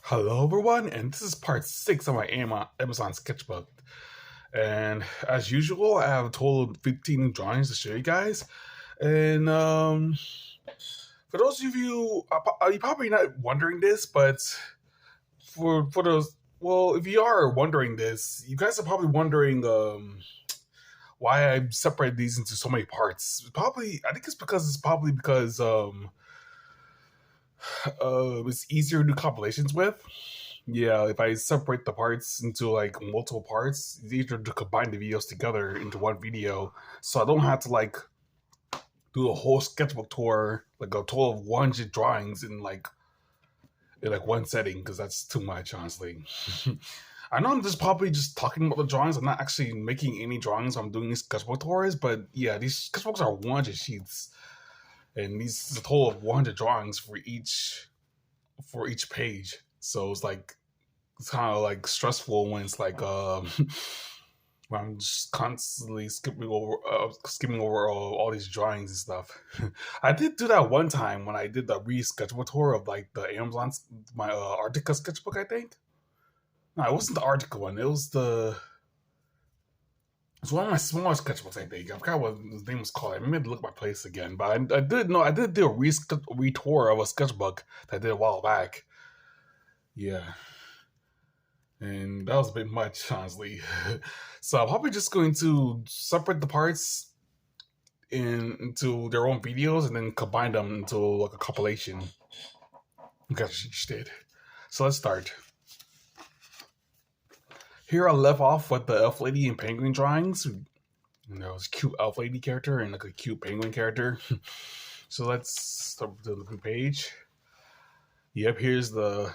Hello, everyone, and this is part 6 of my Amazon sketchbook. And as usual, I have a total of 15 drawings to show you guys. And for those of you, you're probably not wondering this, but for those, well, if you are wondering this, you guys are probably wondering why I separate these into so many parts. I think it's probably because it's easier to do compilations with. Yeah, if I separate the parts into like multiple parts, it's easier to combine the videos together into one video. So I don't have to like do a whole sketchbook tour, like a total of 100 drawings in one setting, because that's too much, honestly. I know I'm just probably just talking about the drawings. I'm not actually making any drawings. I'm doing these sketchbook tours, but yeah, these sketchbooks are 100 sheets, and these is a total of 100 drawings for each page. So it's kind of like stressful when it's like when I'm just constantly skimming over all these drawings and stuff. I did do that one time when I did the sketchbook tour of like the my Arctica sketchbook. I think no, it wasn't the Arctica one. It's one of my smaller sketchbooks. I think I forgot what his name was called. I maybe to look at my place again, but I did do a retour of a sketchbook that I did a while back. Yeah. And that was a bit much, honestly. So I'm probably just going to separate the parts into their own videos and then combine them into like a compilation. Okay, she did. So let's start. Here I left off with the elf lady and penguin drawings. It's a cute elf lady character and like a cute penguin character. So let's start with the new page. Yep, here's the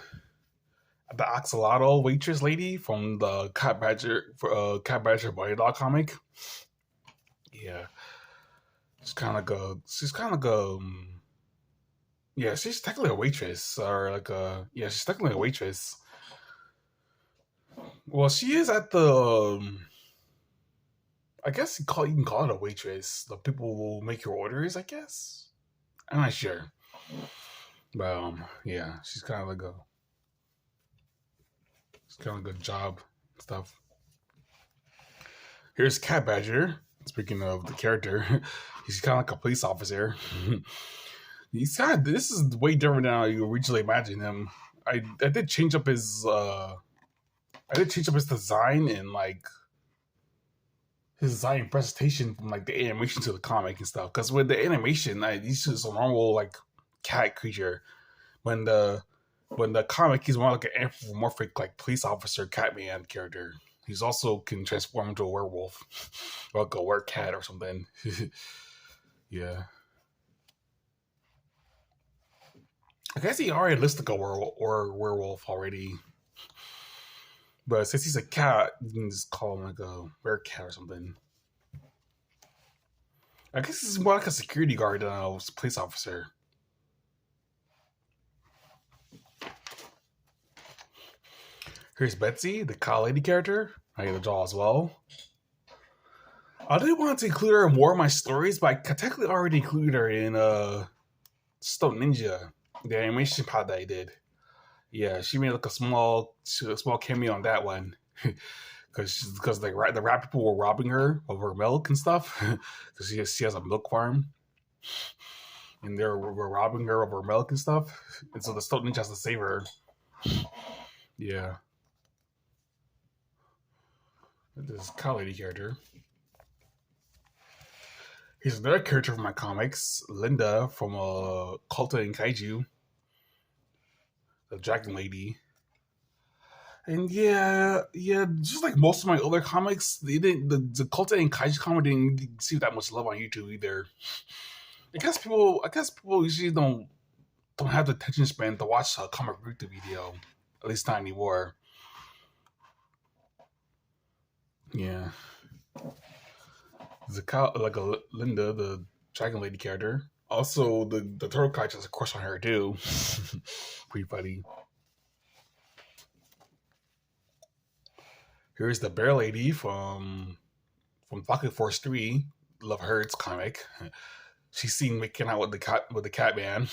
axolotl waitress lady from the Cat Badger Body Dog comic. Yeah, she's kind of like a yeah, she's technically a waitress, or like she's technically a waitress. Well, she is at the I guess you can call it a waitress. The people will make your orders, I guess. I'm not sure, but yeah, she's kind of like a good job stuff. Here's Cat Badger. Speaking of the character, he's kind of like a police officer. This is way different than how you originally imagine him. I did change up his design and like his design presentation from like the animation to the comic and stuff. Because with the animation, he's just a normal like cat creature. When the comic, he's more like an anthropomorphic like police officer Catman character. He's also can transform into a werewolf, or like a werecat or something. Yeah, I guess he already looks like a werewolf already. But since he's a cat, you can just call him like a werecat or something. I guess he's more like a security guard than a police officer. Here's Betsy, the cow lady character. I get the draw as well. I did want to include her in more of my stories, but I technically already included her in Stone Ninja, the animation pod that I did. Yeah, she made like a small cameo on that one. Because the rat people were robbing her of her milk and stuff. Because she has a milk farm. And they were robbing her of her milk and stuff. And so the Stone Ninja has to save her. Yeah. This cow lady character. Here's another character from my comics, Linda from Culta and Kaiju, the dragon lady. And yeah, just like most of my other comics, the Culta and Kaiju comic didn't see that much love on YouTube either. I guess people usually don't have the attention span to watch a comic YouTube video, at least not anymore. Yeah. Like a Linda, the dragon lady character. Also, the turtle kite has a crush on her too. Pretty funny. Here's the bear lady from Pocket Force 3, Love Hurts comic. She's seen making out with the cat man.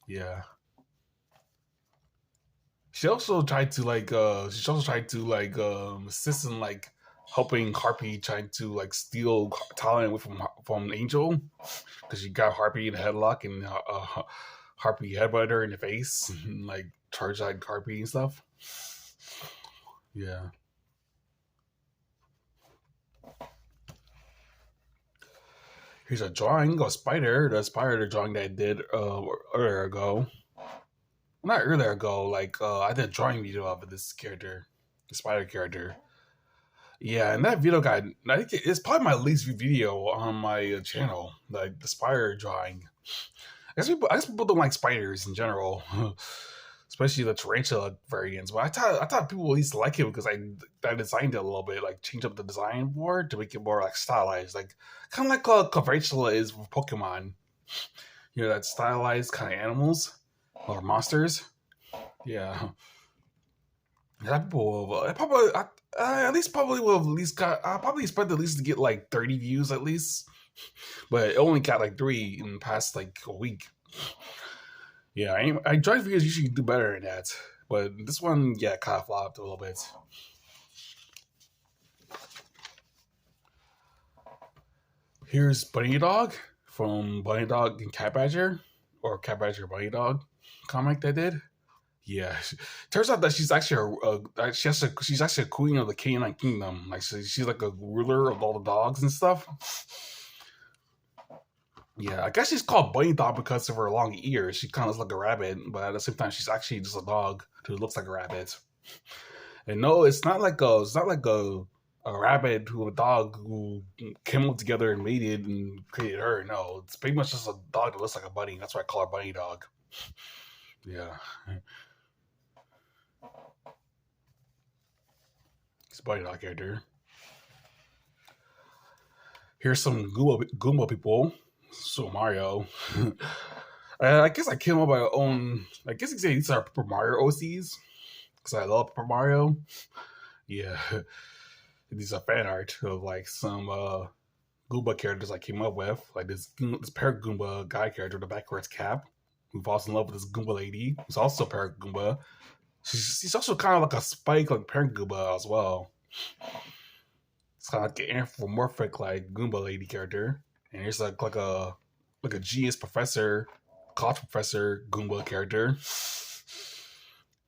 Yeah. she also tried to assist in like helping Harpy trying to like steal talent away from Angel because she got Harpy in a headlock and Harpy headbutted her in the face and like charged like Harpy and stuff. Yeah. Here's a drawing of Spider, the Spider drawing that I did earlier ago. Not earlier ago, like I did a drawing video of this character, the Spider character. Yeah, and that video got I think it's probably my least viewed video on my channel, like the spider drawing. I guess people don't like spiders in general, especially the tarantula variants. But I thought people at least like it because I designed it a little bit, like change up the design more to make it more like stylized, like kind of like a tarantula is with Pokemon. You know that stylized kind of animals or monsters. Yeah, that people will, probably at least probably will have at least got. I probably expect at least to get like 30 views at least, but it only got like 3 in the past like a week. Yeah, I drive videos usually do better than that, but this one, yeah, kind of flopped a little bit. Here's Bunny Dog from Bunny Dog and Cat Badger, or Cat Badger Bunny Dog comic they did. Yeah, turns out that she's actually she's actually a queen of the canine kingdom. Like she's like a ruler of all the dogs and stuff. Yeah, I guess she's called Bunny Dog because of her long ears. She kind of looks like a rabbit, but at the same time, she's actually just a dog who looks like a rabbit. And no, it's not like a rabbit who a dog who came up together and mated and created her. No, it's pretty much just a dog that looks like a bunny. That's why I call her Bunny Dog. Yeah, it's a Bunny Dog character. Here's some Goomba people. So Mario. I guess I came up with my own. I guess you could say these are Paper Mario OCs because I love Paper Mario. Yeah, these are fan art of like some Goomba characters I came up with, like this Parrot Goomba guy character with a backwards cap who falls in love with this Goomba lady who's also Parrot Goomba. She's also kind of like a Spike like Parrot Goomba as well. It's kind of like an anthropomorphic like Goomba lady character, and here's like a genius professor, college professor Goomba character.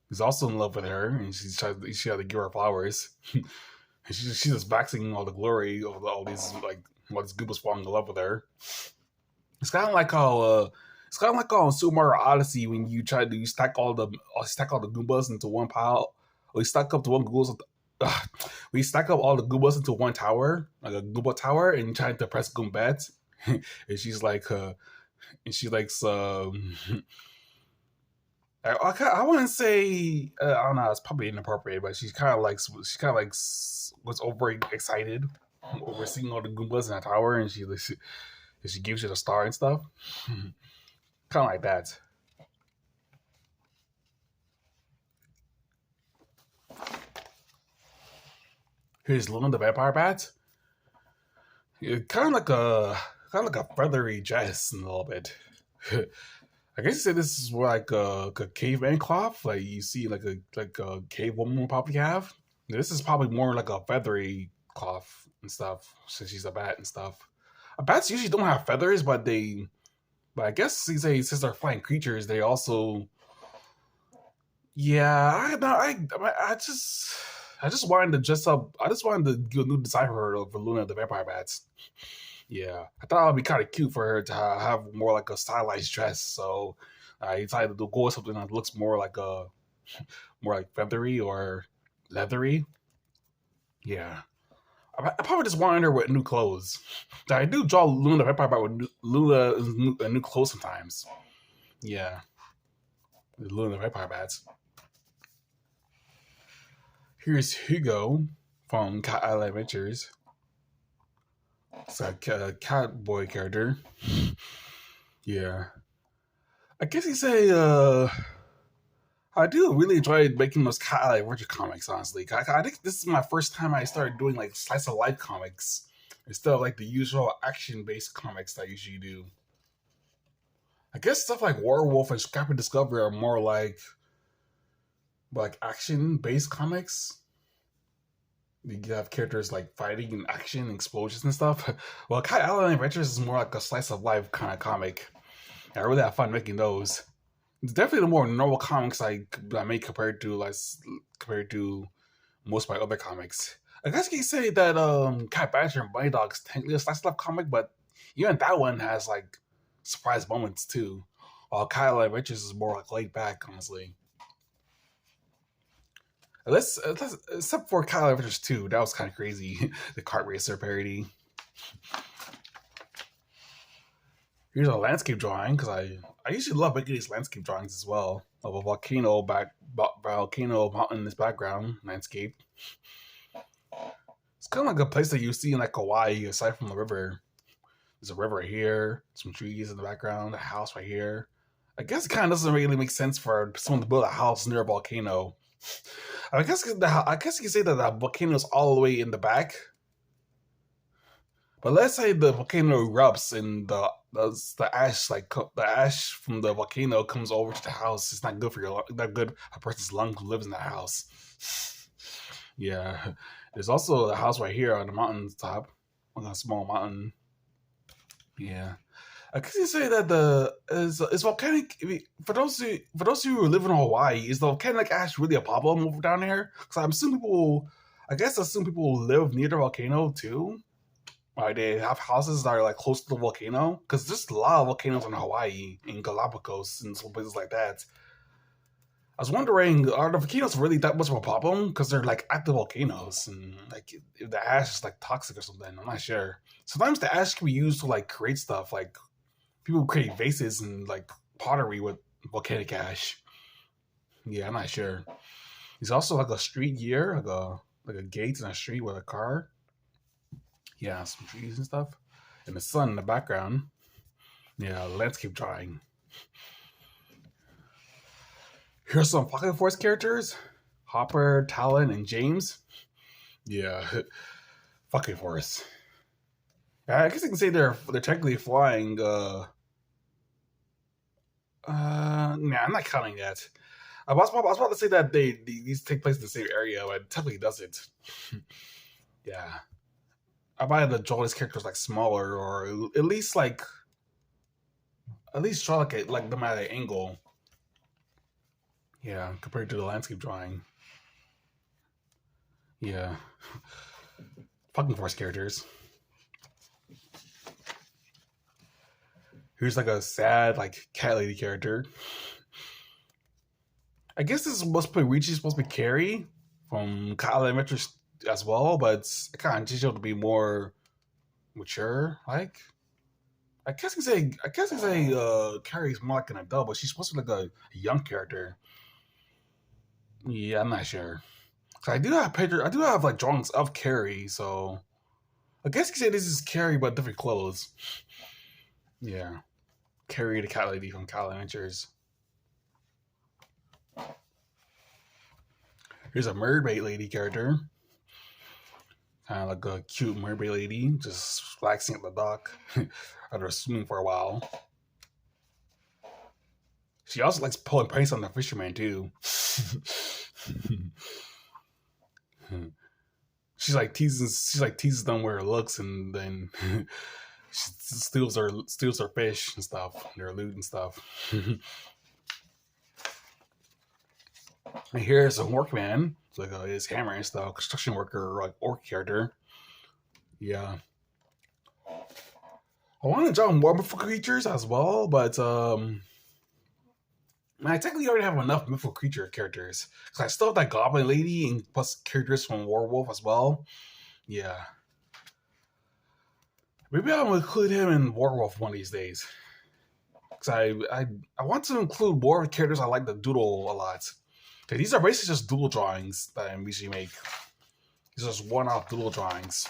He's also in love with her, and she had to give her flowers. And she's just basking all the glory of all these like all these Goombas falling in love with her. It's kind of like how Super Mario Odyssey when you stack all the Goombas into one pile, or you stack up the one Goombas. We stack up all the Goombas into one tower, like a Goomba tower, and you try to press Goombats. And she's like, I wouldn't say I don't know. It's probably inappropriate, but she's kind of like was over excited over seeing all the Goombas in that tower, and she gives you the star and stuff, kind of like that. Here's Luna the Vampire Bat. Kind of like a feathery dress in a little bit. I guess you say this is more like a caveman cloth, like you see like a cave woman would probably have. This is probably more like a feathery cloth and stuff, since she's a bat and stuff. Bats usually don't have feathers, but I guess you say since they're flying creatures, they also. Yeah, I just wanted to dress up. I just wanted to do a new design for her for Luna the Vampire Bats. Yeah, I thought it would be kind of cute for her to have more like a stylized dress. So I decided to go with something that looks more like more like feathery or leathery. Yeah, I probably just wanted her with new clothes. I do draw Luna the Vampire Bat with new clothes sometimes. Yeah, Luna the Vampire Bats. Here's Hugo from Cat Island Adventures. It's a cat boy character. Yeah. I guess you say, I do really enjoy making those Cat Island Adventure comics, honestly. I think this is my first time I started doing like slice of life comics instead of like the usual action based comics that I usually do. I guess stuff like Werewolf and Scrap and Discovery are more like But like action-based comics, you have characters like fighting and action, explosions and stuff. Well, Cat Island Adventures is more like a slice of life kind of comic. I really have fun making those. It's definitely the more normal comics I make compared to most of my other comics. I guess you can say that Cat Badger and Bunny Dog's technically a slice of life comic, but even that one has like surprise moments too. While Cat Island Adventures is more like laid back, honestly. Except for Cat Island Adventures 2, that was kind of crazy. The kart racer parody. Here's a landscape drawing because I usually love making these landscape drawings as well of a volcano mountain in this background landscape. It's kind of like a place that you see in like Hawaii aside from the river. There's a river right here, some trees in the background, a house right here. I guess it kind of doesn't really make sense for someone to build a house near a volcano. I guess you can say that the volcano is all the way in the back. But let's say the volcano erupts and the ash from the volcano comes over to the house. It's not good for not good a person's lung who lives in that house. Yeah, there's also a house right here on the mountain top, on a small mountain. Yeah, I guess you say that the is volcanic. For those of you who live in Hawaii, is the volcanic ash really a problem over down there? Because I guess assume people live near the volcano too. Right, they have houses that are like close to the volcano because there's a lot of volcanoes in Hawaii, in Galapagos, and some places like that. I was wondering, are the volcanoes really that much of a problem? Because they're like active volcanoes, and like if the ash is like toxic or something, I'm not sure. Sometimes the ash can be used to like create stuff, like people create vases and like pottery with volcanic ash. Yeah, I'm not sure. There's also like a street here, like a gate in a street with a car. Yeah, some trees and stuff, and the sun in the background. Yeah, landscape drawing. Here's some Pocket Force characters: Hopper, Talon, and James. Yeah, Pocket Force. I guess you can say they're technically flying. Nah, I'm not counting that. I was about to say that these take place in the same area, but it technically doesn't. Yeah, I might have to draw these characters like smaller, or at least draw like them at an angle. Yeah, compared to the landscape drawing. Yeah, fucking force characters. Here's like a sad like cat lady character. I guess this is supposed to be Carrie from Kyle Elementary as well, but it's kind of teach her to be more mature. Like I guess you say Carrie's more like an adult, but she's supposed to be like a young character. Yeah, I'm not sure. 'Cause I do have like drawings of Carrie, so I guess you could say this is Carrie but different clothes. Yeah, Carrie the cat lady from Kyle Adventures. Here's a mermaid lady character, kind of like a cute mermaid lady, just relaxing at the dock after swimming for a while. She also likes pulling pranks on the fisherman too. She's like teases them where it looks, and then she steals their fish and stuff, their loot and stuff. And here's a workman, it's like his hammer and stuff, construction worker, like orc character. Yeah, I want to draw more mythical creatures as well, but I technically already have enough mythical creature characters because I still have that goblin lady and plus characters from Werewolf as well. Yeah, maybe I'll include him in Werewolf one of these days. Because I want to include more characters I like to doodle a lot. Okay, these are basically just doodle drawings that I usually make. These are just one-off doodle drawings.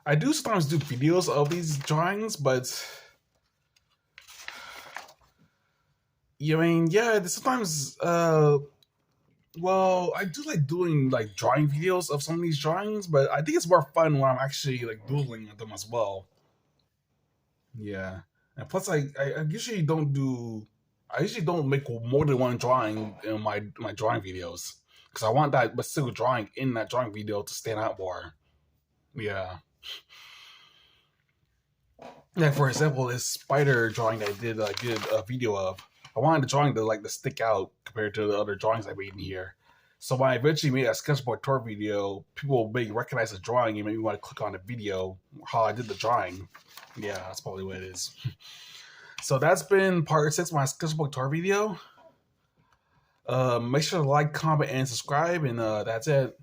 I do sometimes do videos of these drawings, but I mean, yeah, sometimes well, I do like doing like drawing videos of some of these drawings, but I think it's more fun when I'm actually like doodling them as well. Yeah, and plus I usually don't do. I usually don't make more than one drawing in my drawing videos because I want that single drawing in that drawing video to stand out more. Yeah. Like for example, this spider drawing that I did a video of. I wanted the drawing to stick out compared to the other drawings I made in here. So when I eventually made a sketchbook tour video, people may recognize the drawing and maybe want to click on the video how I did the drawing. Yeah, that's probably what it is. So that's been part 6 of my sketchbook tour video. Make sure to like, comment, and subscribe, and that's it.